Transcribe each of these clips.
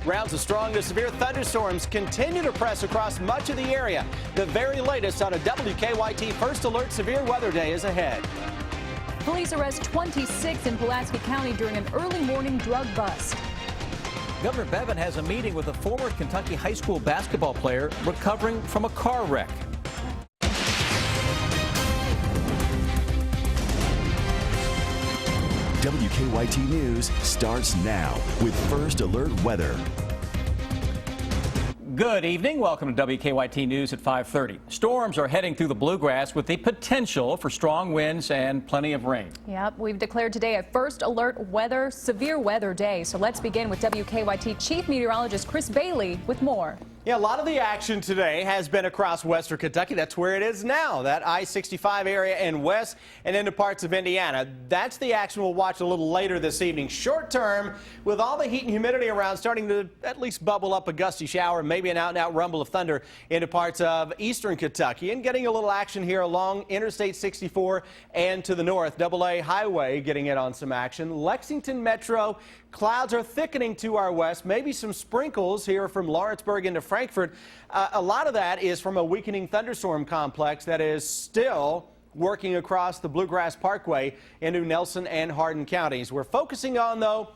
Rounds of strong to severe thunderstorms continue to press across much of the area. The very latest on a WKYT First Alert Severe Weather Day is ahead. Police arrest 26 in Pulaski County during an early morning drug bust. Governor Bevin has a meeting with a former Kentucky high school basketball player recovering from a car wreck. WKYT News starts now with First Alert Weather. Good evening. Welcome to WKYT News at 5:30. Storms are heading through the bluegrass with the potential for strong winds and plenty of rain. Yep, we've declared today a First Alert Weather Severe Weather Day. So let's begin with WKYT Chief Meteorologist Chris Bailey with more. Yeah, a lot of the action today has been across western Kentucky. That's where it is now, that I-65 area and west and into parts of Indiana. That's the action we'll watch a little later this evening. Short term, with all the heat and humidity around, starting to at least bubble up a gusty shower, maybe an out-and-out rumble of thunder into parts of eastern Kentucky. And getting a little action here along Interstate 64 and to the north. AA Highway getting it on some action. Lexington Metro. Clouds are thickening to our west, maybe some sprinkles here from Lawrenceburg into Frankfort. A lot of that is from a weakening thunderstorm complex that is still working across the Bluegrass Parkway into Nelson and Hardin counties. We're focusing on, though,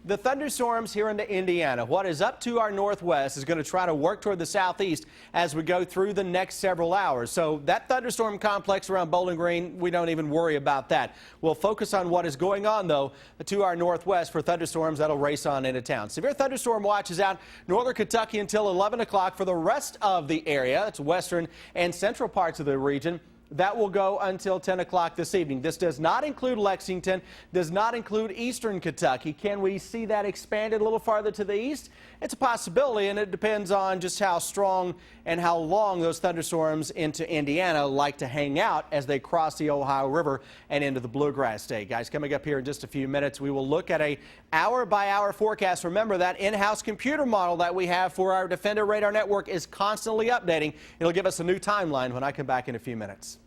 the thunderstorms here into Indiana. What is up to our northwest is going to try to work toward the southeast as we go through the next several hours. So that thunderstorm complex around Bowling Green, we don't even worry about that. We'll focus on what is going on, though, to our northwest for thunderstorms that'll race on into town. Severe thunderstorm watch is out northern Kentucky until 11 o'clock for the rest of the area. It's western and central parts of the region. That will go until 10 o'clock this evening. This does not include Lexington, does not include eastern Kentucky. Can we see that expanded a little farther to the east? It's a possibility, and it depends on just how strong and how long those thunderstorms into Indiana like to hang out as they cross the Ohio River and into the Bluegrass State. Guys, coming up here in just a few minutes, we will look at a hour-by-hour forecast. Remember, that in-house computer model that we have for our Defender Radar Network is constantly updating. It'll give us a new timeline when I come back in a few minutes.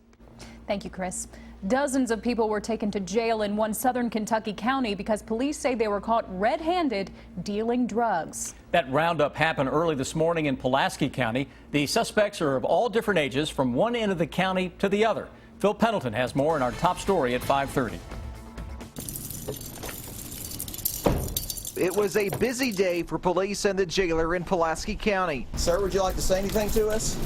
Thank you, Chris. Dozens of people were taken to jail in one southern Kentucky county because police say they were caught red-handed dealing drugs. That roundup happened early this morning in Pulaski County. The suspects are of all different ages from one end of the county to the other. Phil Pendleton has more in our top story at 5:30. It was a busy day for police and the jailer in Pulaski County. Sir, would you like to say anything to us?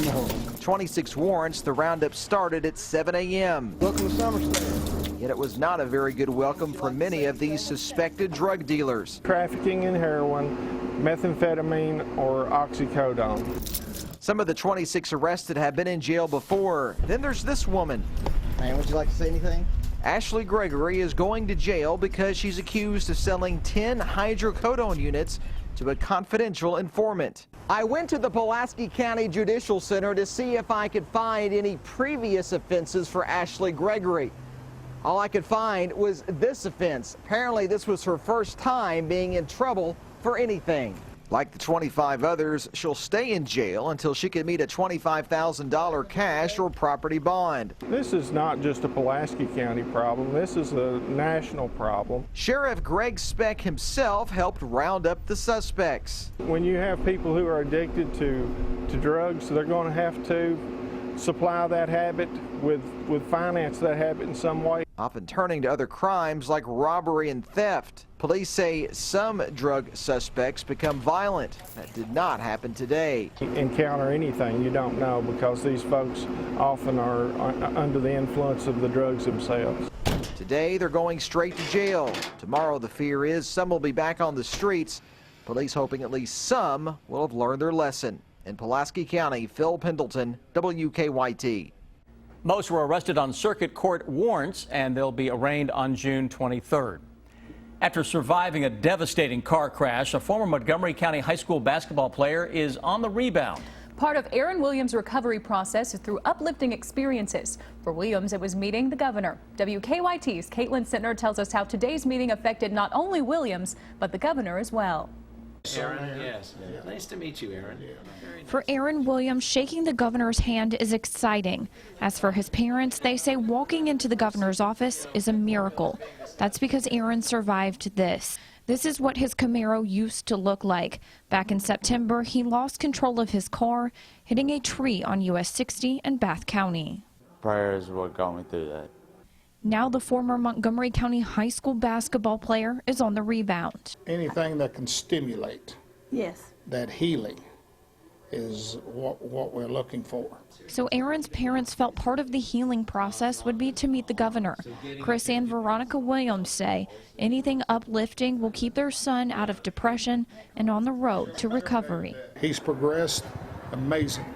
No. 26 warrants. The roundup started at 7 a.m. Welcome to Somerset. Yet it was not a very good welcome for many of these suspected drug dealers. Trafficking in heroin, methamphetamine, or oxycodone. Some of the 26 arrested have been in jail before. Then there's this woman. Man, would you like to say anything? Ashley Gregory is going to jail because she's accused of selling 10 hydrocodone units to a confidential informant. I went to the Pulaski County Judicial Center to see if I could find any previous offenses for Ashley Gregory. All I could find was this offense. Apparently this was her first time being in trouble for anything. Like the 25 others, she'll stay in jail until she can meet a $25,000 cash or property bond. This is not just a Pulaski County problem. This is a national problem. Sheriff Greg Speck himself helped round up the suspects. When you have people who are addicted to drugs, they're going to have to supply that habit with finance that habit in some way. Often turning to other crimes like robbery and theft. Police say some drug suspects become violent. That did not happen today. Encounter anything you don't know because these folks often are under the influence of the drugs themselves. Today they're going straight to jail. Tomorrow the fear is some will be back on the streets. Police hoping at least some will have learned their lesson. In Pulaski County, Phil Pendleton, WKYT. Most were arrested on circuit court warrants, and they'll be arraigned on June 23rd. After surviving a devastating car crash, a former Montgomery County high school basketball player is on the rebound. Part of Aaron Williams' recovery process is through uplifting experiences. For Williams, it was meeting the governor. WKYT's Caitlin Sentner tells us how today's meeting affected not only Williams, but the governor as well. Aaron, yes. Nice to meet you, Aaron. For Aaron Williams, shaking the governor's hand is exciting. As for his parents, they say walking into the governor's office is a miracle. That's because Aaron survived this. This is what his Camaro used to look like. Back in September, he lost control of his car, hitting a tree on US 60 in Bath County. Prayer is what got me through that. Now the former Montgomery County high school basketball player is on the rebound. Anything that can stimulate that healing is what we're looking for. So Aaron's parents felt part of the healing process would be to meet the governor. Chris and Veronica Williams say anything uplifting will keep their son out of depression and on the road to recovery. He's progressed amazing,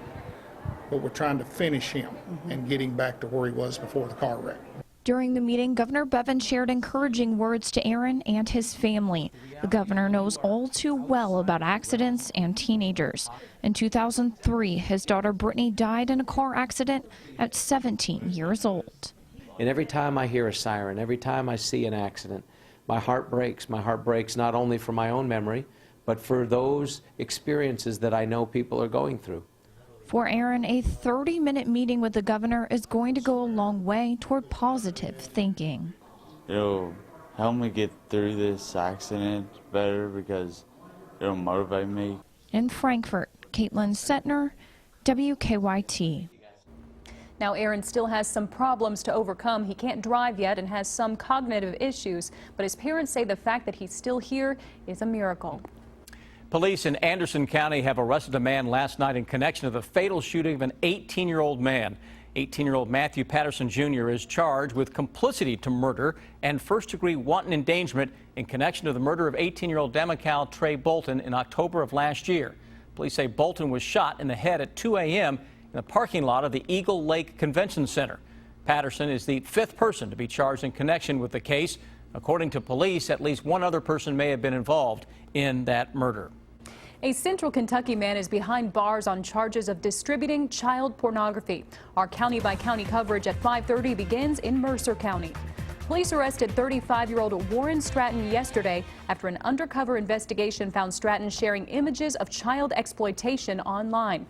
but we're trying to finish him and getting back to where he was before the car wreck. During the meeting, Governor Bevin shared encouraging words to Aaron and his family. The governor knows all too well about accidents and teenagers. In 2003, his daughter Brittany died in a car accident at 17 years old. And every time I hear a siren, every time I see an accident, my heart breaks. My heart breaks not only for my own memory, but for those experiences that I know people are going through. For Aaron, a 30-minute meeting with the governor is going to go a long way toward positive thinking. It'll help me get through this accident better because it'll motivate me. In Frankfort, Caitlin Setner, WKYT. Now, Aaron still has some problems to overcome. He can't drive yet and has some cognitive issues, but his parents say the fact that he's still here is a miracle. Police in Anderson County have arrested a man last night in connection to the fatal shooting of an 18-year-old man. 18-year-old Matthew Patterson Jr. is charged with complicity to murder and first-degree wanton endangerment in connection to the murder of 18-year-old Democal Trey Bolton in October of last year. Police say Bolton was shot in the head at 2 a.m. in the parking lot of the Eagle Lake Convention Center. Patterson is the fifth person to be charged in connection with the case. According to police, at least one other person may have been involved in that murder. A Central Kentucky man is behind bars on charges of distributing child pornography. Our county-by-county coverage at 5:30 begins in Mercer County. Police arrested 35-year-old Warren Stratton yesterday after an undercover investigation found Stratton sharing images of child exploitation online.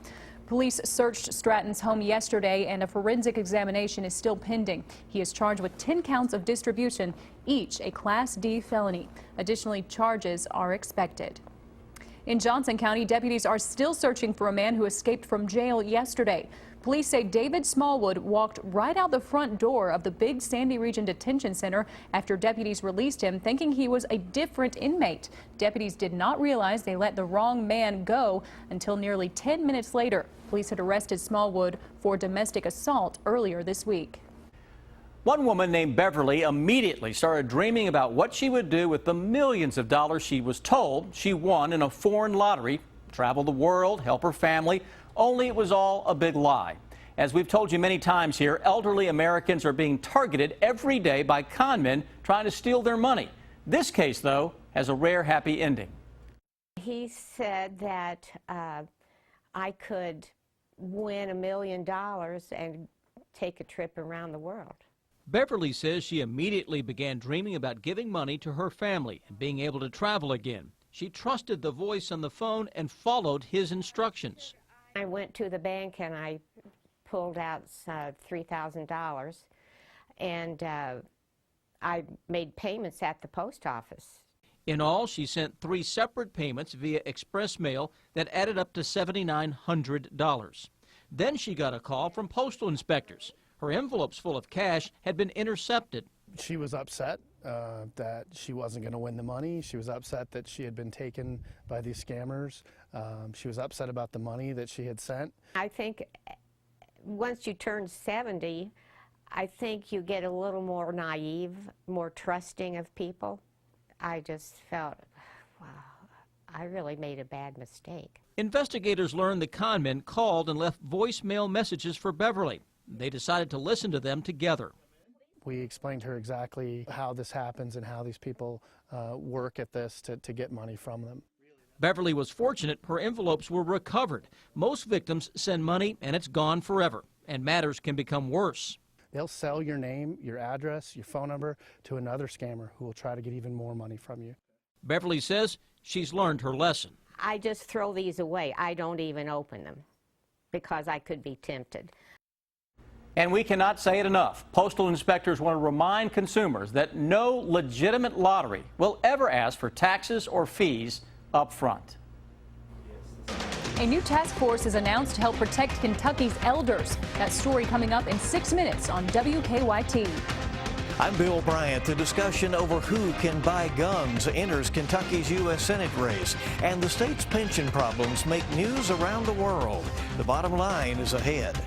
Police searched Stratton's home yesterday, and a forensic examination is still pending. He is charged with 10 counts of distribution, each a Class D felony. Additionally, charges are expected. In Johnson County, deputies are still searching for a man who escaped from jail yesterday. Police say David Smallwood walked right out the front door of the Big Sandy Region Detention Center after deputies released him, thinking he was a different inmate. Deputies did not realize they let the wrong man go until nearly 10 minutes later. Police had arrested Smallwood for domestic assault earlier this week. One woman named Beverly immediately started dreaming about what she would do with the millions of dollars she was told she won in a foreign lottery, travel the world, help her family, only it was all a big lie. As we've told you many times here, elderly Americans are being targeted every day by con men trying to steal their money. This case, though, has a rare happy ending. He said that I could win $1 million and take a trip around the world. Beverly says she immediately began dreaming about giving money to her family and being able to travel again. She trusted the voice on the phone and followed his instructions. I went to the bank and I pulled out $3,000 and I made payments at the post office. In all, she sent 3 separate payments via express mail that added up to $7,900. Then she got a call from postal inspectors. Her envelopes full of cash had been intercepted. She was upset that she wasn't going to win the money. She was upset that she had been taken by these scammers. She was upset about the money that she had sent. I think once you turn 70, I think you get a little more naive, more trusting of people. I just felt, wow, I really made a bad mistake. Investigators learned the con men called and left voicemail messages for Beverly. They decided to listen to them together. We explained to her exactly how this happens and how these people work at this to get money from them. Beverly was fortunate her envelopes were recovered. Most victims send money and it's gone forever, and matters can become worse. They'll sell your name, your address, your phone number to another scammer who will try to get even more money from you. Beverly says she's learned her lesson. I just throw these away. I don't even open them because I could be tempted. And we cannot say it enough. Postal inspectors want to remind consumers that no legitimate lottery will ever ask for taxes or fees up front. A new task force is announced to help protect Kentucky's elders. That story coming up in 6 minutes on WKYT. I'm Bill Bryant. The discussion over who can buy guns enters Kentucky's U.S. Senate race, and the state's pension problems make news around the world. The bottom line is ahead.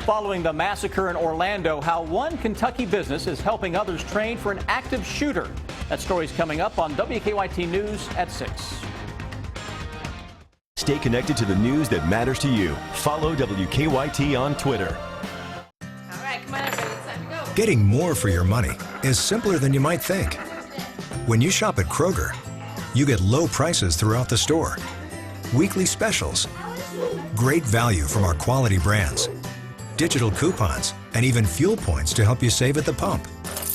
Following the massacre in Orlando, how one Kentucky business is helping others train for an active shooter. That story's coming up on WKYT News at 6. Stay connected to the news that matters to you. Follow WKYT on Twitter. All right, come on, everybody, it's time to go. Getting more for your money is simpler than you might think. When you shop at Kroger, you get low prices throughout the store, weekly specials, great value from our quality brands, digital coupons, and even fuel points to help you save at the pump.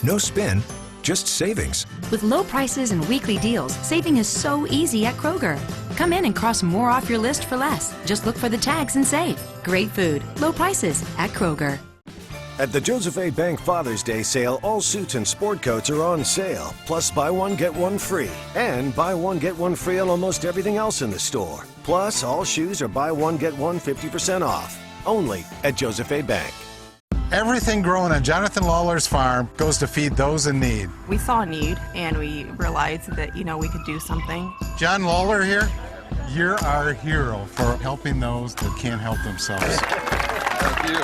No spin, just savings. With low prices and weekly deals, saving is so easy at Kroger. Come in and cross more off your list for less. Just look for the tags and save. Great food, low prices at Kroger. At the Joseph A. Bank Father's Day sale, all suits and sport coats are on sale. Plus, buy one, get one free. And buy one, get one free on almost everything else in the store. Plus, all shoes are buy one, get one 50% off. Only at Joseph A. Bank. Everything grown on Jonathan Lawler's farm goes to feed those in need. We saw a need and we realized that, we could do something. John Lawler here, you're our hero for helping those that can't help themselves. Thank you.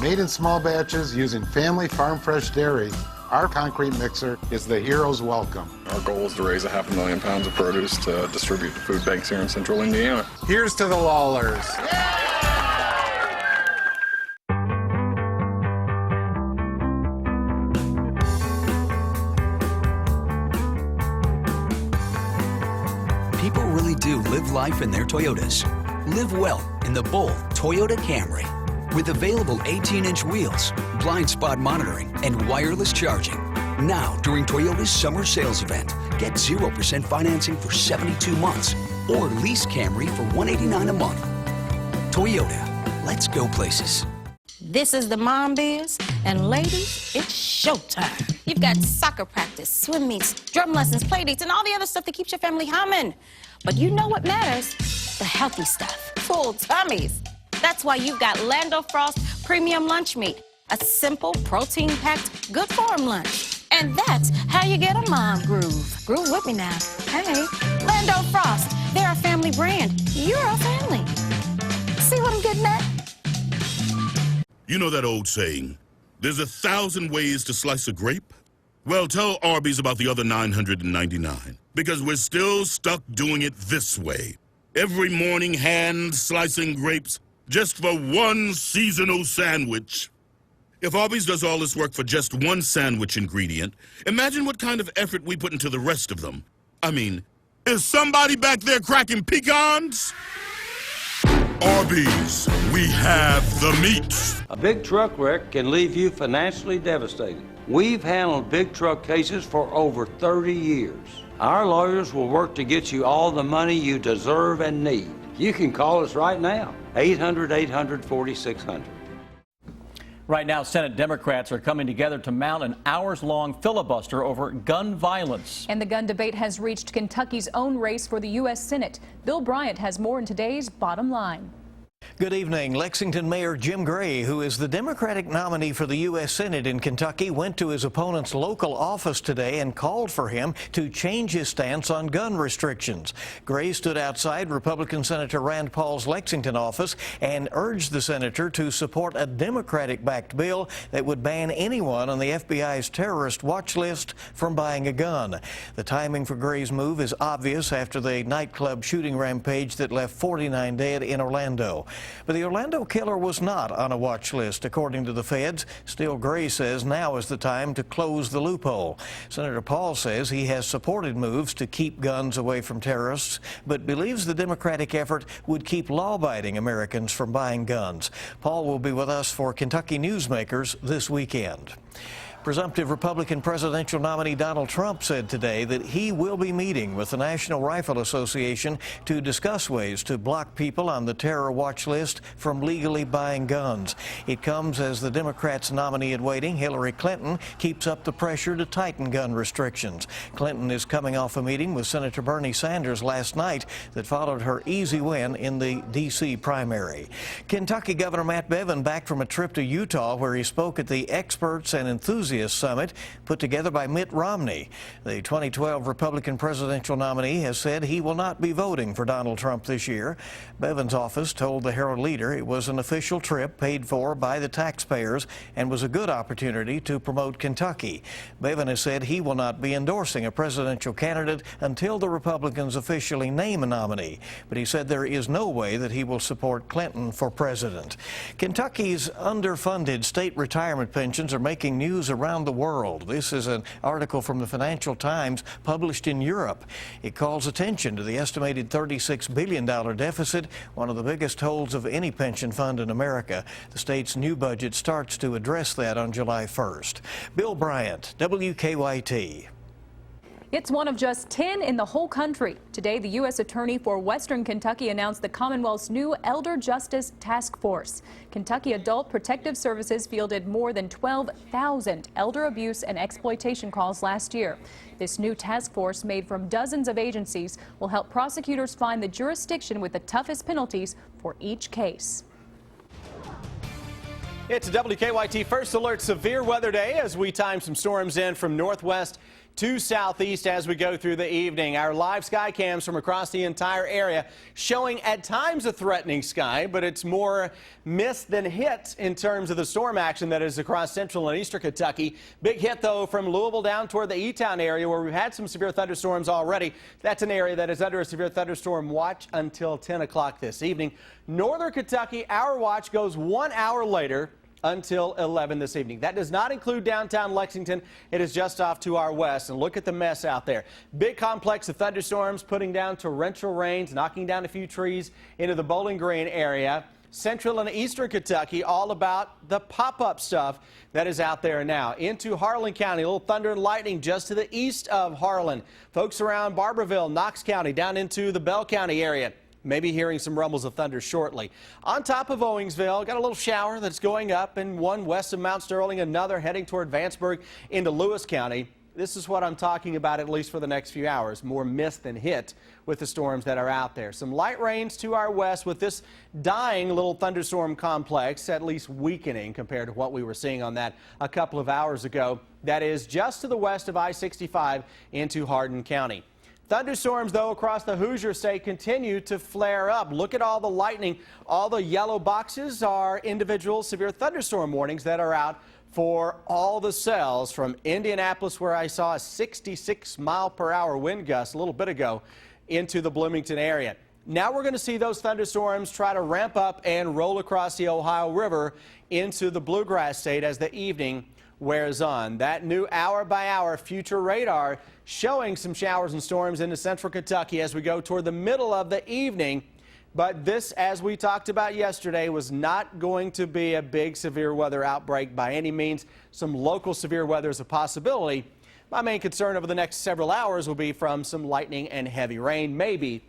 Made in small batches using family farm fresh dairy, our concrete mixer is the hero's welcome. Our goal is to raise 500,000 pounds of produce to distribute to food banks here in central Indiana. Here's to the Lawlers. People really do live life in their Toyotas. Live well in the bold Toyota Camry. With available 18-inch wheels, blind spot monitoring, and wireless charging. Now, during Toyota's summer sales event, get 0% financing for 72 months or lease Camry for $189 a month. Toyota, let's go places. This is the Mom Biz, and ladies, it's showtime. You've got soccer practice, swim meets, drum lessons, play dates, and all the other stuff that keeps your family humming. But you know what matters? The healthy stuff, full tummies. That's why you've got Lando Frost Premium Lunch Meat, a simple, protein-packed, good-for-'em lunch. And that's how you get a mom groove. Groove with me now. Hey, Lando Frost, they're a family brand. You're a family. See what I'm getting at? You know that old saying, there's 1,000 ways to slice a grape? Well, tell Arby's about the other 999, because we're still stuck doing it this way. Every morning, hand slicing grapes just for one seasonal sandwich. If Arby's does all this work for just one sandwich ingredient, imagine what kind of effort we put into the rest of them. I mean, is somebody back there cracking pecans? Arby's, we have the meat. A big truck wreck can leave you financially devastated. We've handled big truck cases for over 30 years. Our lawyers will work to get you all the money you deserve and need. You can call us right now, 800-800-4600. Right now, Senate Democrats are coming together to mount an hours-long filibuster over gun violence. And the gun debate has reached Kentucky's own race for the U.S. Senate. Bill Bryant has more in today's Bottom Line. Good evening. Lexington Mayor Jim Gray, who is the Democratic nominee for the U.S. Senate in Kentucky, went to his opponent's local office today and called for him to change his stance on gun restrictions. Gray stood outside Republican Senator Rand Paul's Lexington office and urged the senator to support a Democratic-backed bill that would ban anyone on the FBI's terrorist watch list from buying a gun. The timing for Gray's move is obvious after the nightclub shooting rampage that left 49 dead in Orlando. But the Orlando killer was not on a watch list, according to the feds. Still, Gray says now is the time to close the loophole. Senator Paul says he has supported moves to keep guns away from terrorists, but believes the Democratic effort would keep law-abiding Americans from buying guns. Paul will be with us for Kentucky Newsmakers this weekend. Presumptive Republican presidential nominee Donald Trump said today that he will be meeting with the National Rifle Association to discuss ways to block people on the terror watch list from legally buying guns. It comes as the Democrats' nominee in waiting, Hillary Clinton, keeps up the pressure to tighten gun restrictions. Clinton is coming off a meeting with Senator Bernie Sanders last night that followed her easy win in the D.C. primary. Kentucky Governor Matt Bevin back from a trip to Utah where he spoke at the Experts and Enthusiasts Summit put together by Mitt Romney. The 2012 Republican presidential nominee has said he will not be voting for Donald Trump this year. Bevin's office told the Herald Leader it was an official trip paid for by the taxpayers and was a good opportunity to promote Kentucky. Bevin has said he will not be endorsing a presidential candidate until the Republicans officially name a nominee, but he said there is no way that he will support Clinton for president. Kentucky's underfunded state retirement pensions are making news around the world. This is an article from the Financial Times published in Europe. It calls attention to the estimated $36 billion deficit, one of the biggest holes of any pension fund in America. The state's new budget starts to address that on July 1st. Bill Bryant, WKYT. It's one of just 10 in the whole country. Today, the U.S. Attorney for Western Kentucky announced the Commonwealth's new Elder Justice Task Force. Kentucky Adult Protective Services fielded more than 12,000 elder abuse and exploitation calls last year. This new task force, made from dozens of agencies, will help prosecutors find the jurisdiction with the toughest penalties for each case. It's a WKYT First Alert Severe Weather Day as we time some storms in from northwest to southeast as we go through the evening. Our live sky cams from across the entire area showing at times a threatening sky, but it's more mist than hit in terms of the storm action that is across central and eastern Kentucky. Big hit, though, from Louisville down toward the E-Town area where we've had some severe thunderstorms already. That's an area that is under a severe thunderstorm watch until 10 o'clock this evening. Northern Kentucky, our watch goes 1 hour later until 11 this evening. That does not include downtown Lexington. It is just off to our west. And look at the mess out there. Big complex of thunderstorms putting down torrential rains, knocking down a few trees into the Bowling Green area. Central and eastern Kentucky, all about the pop-up stuff that is out there now. Into Harlan County, a little thunder and lightning just to the east of Harlan. Folks around Barberville, Knox County, down into the Bell County area. Maybe hearing some rumbles of thunder shortly. On top of Owingsville, got a little shower that's going up, and one west of Mount Sterling, another heading toward Vanceburg into Lewis County. This is what I'm talking about, at least for the next few hours. More mist than hit with the storms that are out there. Some light rains to our west with this dying little thunderstorm complex, at least weakening compared to what we were seeing on that a couple of hours ago. That is just to the west of I-65 into Hardin County. Thunderstorms, though, across the Hoosier State continue to flare up. Look at all the lightning. All the yellow boxes are individual severe thunderstorm warnings that are out for all the cells from Indianapolis, where I saw a 66-mile-per-hour wind gust a little bit ago, into the Bloomington area. Now we're going to see those thunderstorms try to ramp up and roll across the Ohio River into the Bluegrass State as the evening wears on. That new hour-by-hour future radar showing some showers and storms into central Kentucky as we go toward the middle of the evening. But this, as we talked about yesterday, was not going to be a big severe weather outbreak by any means. Some local severe weather is a possibility. My main concern over the next several hours will be from some lightning and heavy rain, maybe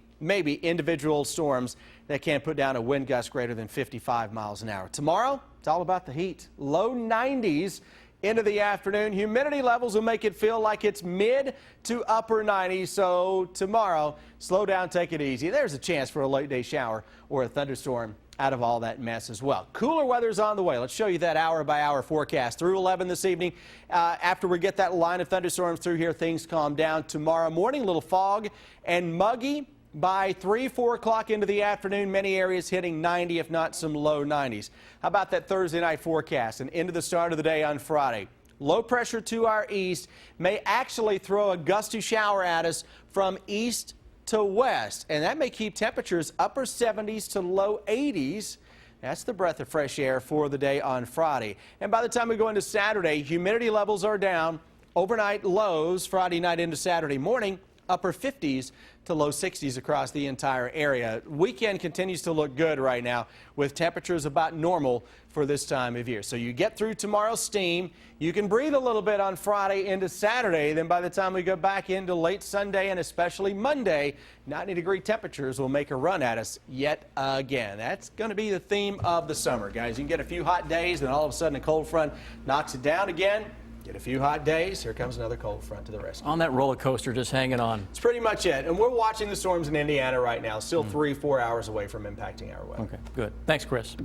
individual storms that can put down a wind gust greater than 55 miles an hour. Tomorrow, it's all about the heat. Low 90s into the afternoon. Humidity levels will make it feel like it's mid to upper 90s. So tomorrow, slow down, take it easy. There's a chance for a late day shower or a thunderstorm out of all that mess as well. Cooler weather's on the way. Let's show you that hour-by-hour forecast through 11 this evening. After we get that line of thunderstorms through here, things calm down. Tomorrow morning, a little fog and muggy. By 3, 4 o'clock into the afternoon, many areas hitting 90, if not some low 90s. How about that Thursday night forecast and into the start of the day on Friday? Low pressure to our east may actually throw a gusty shower at us from east to west, and that may keep temperatures upper 70s to low 80s. That's the breath of fresh air for the day on Friday. And by the time we go into Saturday, humidity levels are down. Overnight lows Friday night into Saturday morning. upper 50s to low 60s across the entire area. Weekend continues to look good right now with temperatures about normal for this time of year. So you get through tomorrow's steam, you can breathe a little bit on Friday into Saturday. Then by the time we go back into late Sunday and especially Monday, 90-degree temperatures will make a run at us yet again. That's going to be the theme of the summer, guys. You can get a few hot days, then all of a sudden a cold front knocks it down again. Get a few hot days, here comes another cold front to the rescue. On that roller coaster, just hanging on. That's pretty much it. And we're watching the storms in Indiana right now, still 3-4 hours away from impacting our way. Okay, good. Thanks, Chris.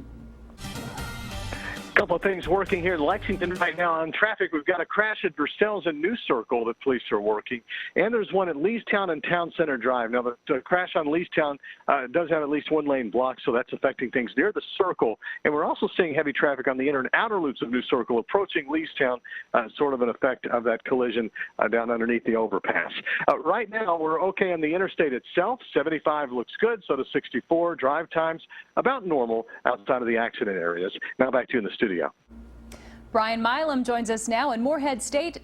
Couple of things working here in Lexington right now on traffic. We've got a crash at Versailles and New Circle that police are working, and there's one at Leestown and Town Center Drive. Now, the crash on Leestown does have at least one lane blocked, so that's affecting things near the circle. And we're also seeing heavy traffic on the inner and outer loops of New Circle approaching Leestown, sort of an effect of that collision down underneath the overpass. Right now, we're okay on the interstate itself. 75 looks good, so does 64. Drive times about normal outside of the accident areas. Now back to you in the studio. Brian Milam joins us now in Morehead State.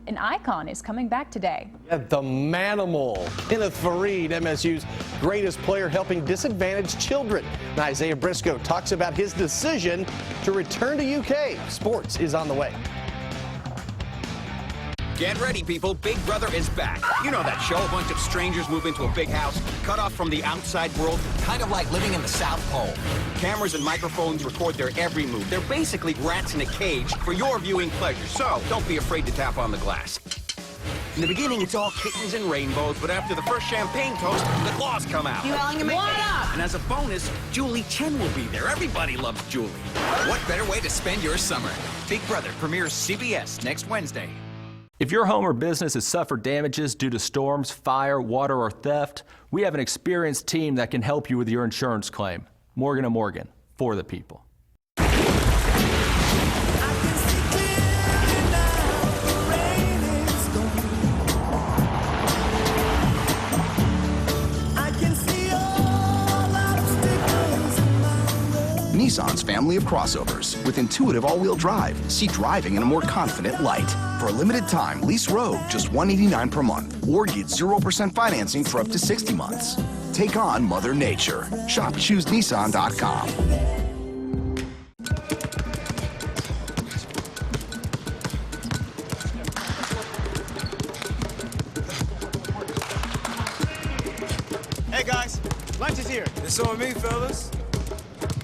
An icon is coming back today. Yeah, the Manimal. Kenneth Fareed, MSU's greatest player, helping disadvantaged children. And Isaiah Briscoe talks about his decision to return to UK. Sports is on the way. Get ready, people. Big Brother is back. You know that show, a bunch of strangers move into a big house, cut off from the outside world, kind of like living in the South Pole. Cameras and microphones record their every move. They're basically rats in a cage for your viewing pleasure, so don't be afraid to tap on the glass. In the beginning, it's all kittens and rainbows, but after the first champagne toast, the claws come out. You howling at me? What up? And as a bonus, Julie Chen will be there. Everybody loves Julie. What better way to spend your summer? Big Brother premieres CBS next Wednesday. If your home or business has suffered damages due to storms, fire, water, or theft, we have an experienced team that can help you with your insurance claim. Morgan & Morgan, for the people. Nissan's family of crossovers with intuitive all-wheel drive. See driving in a more confident light. For a limited time, lease Rogue just $189 per month, or get 0% financing for up to 60 months. Take on Mother Nature. Shop ChooseNissan.com. Hey guys, lunch is here. It's on me, fellas.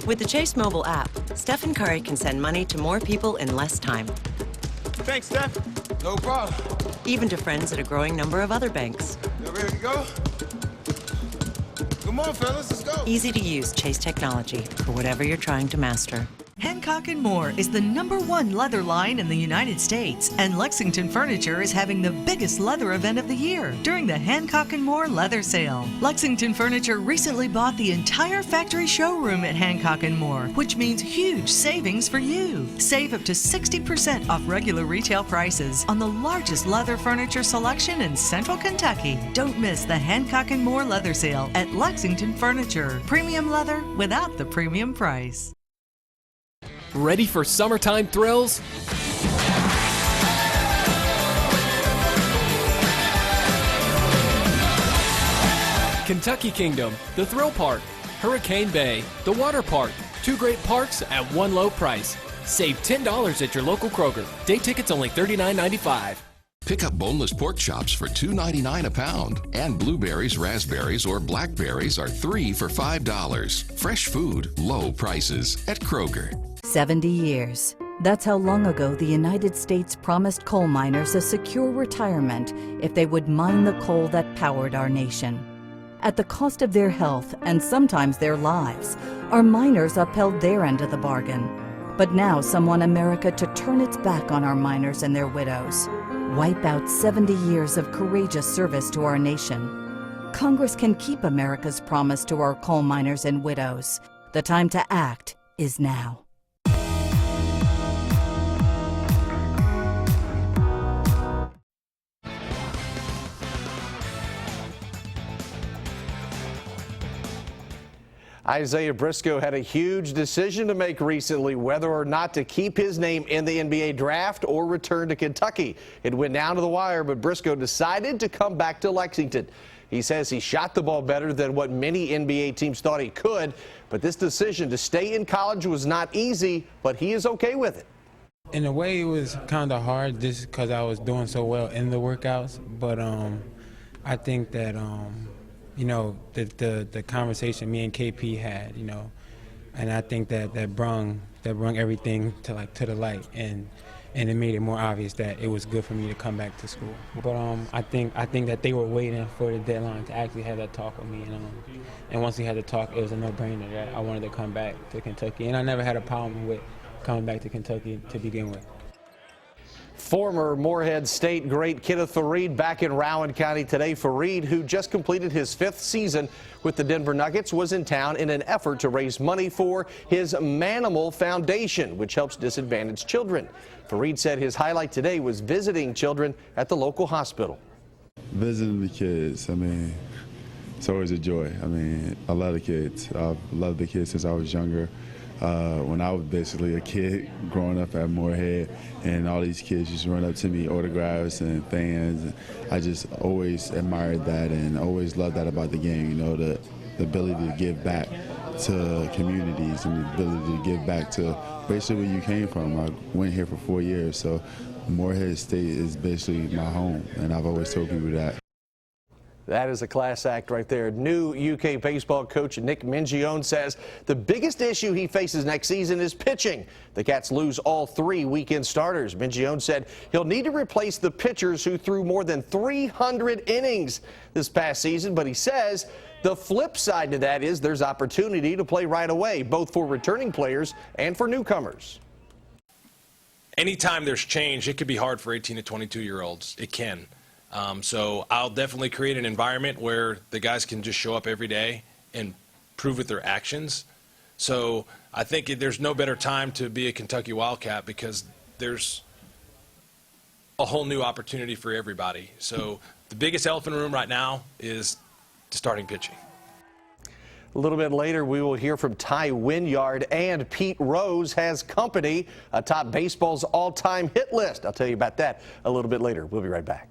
With the Chase mobile app, Stephen Curry can send money to more people in less time. Thanks, Steph. No problem. Even to friends at a growing number of other banks. You ready to go? Come on, fellas, let's go. Easy to use Chase technology for whatever you're trying to master. Hancock & More is the #1 leather line in the United States, and Lexington Furniture is having the biggest leather event of the year during the Hancock & More Leather Sale. Lexington Furniture recently bought the entire factory showroom at Hancock & More, which means huge savings for you. Save up to 60% off regular retail prices on the largest leather furniture selection in Central Kentucky. Don't miss the Hancock & More Leather Sale at Lexington Furniture. Premium leather without the premium price. Ready for summertime thrills? Kentucky Kingdom, the Thrill Park, Hurricane Bay, the Water Park. 2 great parks at one low price. Save $10 at your local Kroger. Day tickets only $39.95. Pick up boneless pork chops for $2.99 a pound. And blueberries, raspberries, or blackberries are 3 for $5. Fresh food, low prices at Kroger. 70 years. That's how long ago the United States promised coal miners a secure retirement if they would mine the coal that powered our nation. At the cost of their health and sometimes their lives, our miners upheld their end of the bargain. But now some want America to turn its back on our miners and their widows. Wipe out 70 years of courageous service to our nation. Congress can keep America's promise to our coal miners and widows. The time to act is now. Isaiah Briscoe had a huge decision to make recently, whether or not to keep his name in the NBA draft or return to Kentucky. It went down to the wire, but Briscoe decided to come back to Lexington. He says he shot the ball better than what many NBA teams thought he could, but this decision to stay in college was not easy, but he is okay with it. In a way, it was kind of hard just because I was doing so well in the workouts, but I think that you know, the conversation me and KP had, you know, and I think that brung everything to the light, and it made it more obvious that it was good for me to come back to school. But I think that they were waiting for the deadline to actually have that talk with me, and once we had the talk, it was a no-brainer that I wanted to come back to Kentucky, and I never had a problem with coming back to Kentucky to begin with. Former Morehead State great Kenneth Fareed back in Rowan County today. Fareed, who just completed his 5th season with the Denver Nuggets, was in town in an effort to raise money for his Manimal Foundation, which helps disadvantaged children. Fareed said his highlight today was visiting children at the local hospital. Visiting the kids, I mean, it's always a joy. I mean, I love the kids. I've loved the kids since I was younger. When I was basically a kid growing up at Morehead, and all these kids just run up to me, autographs and fans. I just always admired that and always loved that about the game, you know, the ability to give back to communities and the ability to give back to basically where you came from. I went here for 4 years, so Morehead State is basically my home, and I've always told people that. That is a class act right there. New UK baseball coach Nick Mingione says the biggest issue he faces next season is pitching. The Cats lose all 3 weekend starters. Mingione said he'll need to replace the pitchers who threw more than 300 innings this past season, but he says the flip side to that is there's opportunity to play right away, both for returning players and for newcomers. Anytime there's change, it could be hard for 18 to 22-year-olds. It can. So I'll definitely create an environment where the guys can just show up every day and prove with their actions. So I think there's no better time to be a Kentucky Wildcat because there's a whole new opportunity for everybody. So the biggest elephant in the room right now is starting pitching. A little bit later, we will hear from Ty Winyard, and Pete Rose has company atop baseball's all-time hit list. I'll tell you about that a little bit later. We'll be right back.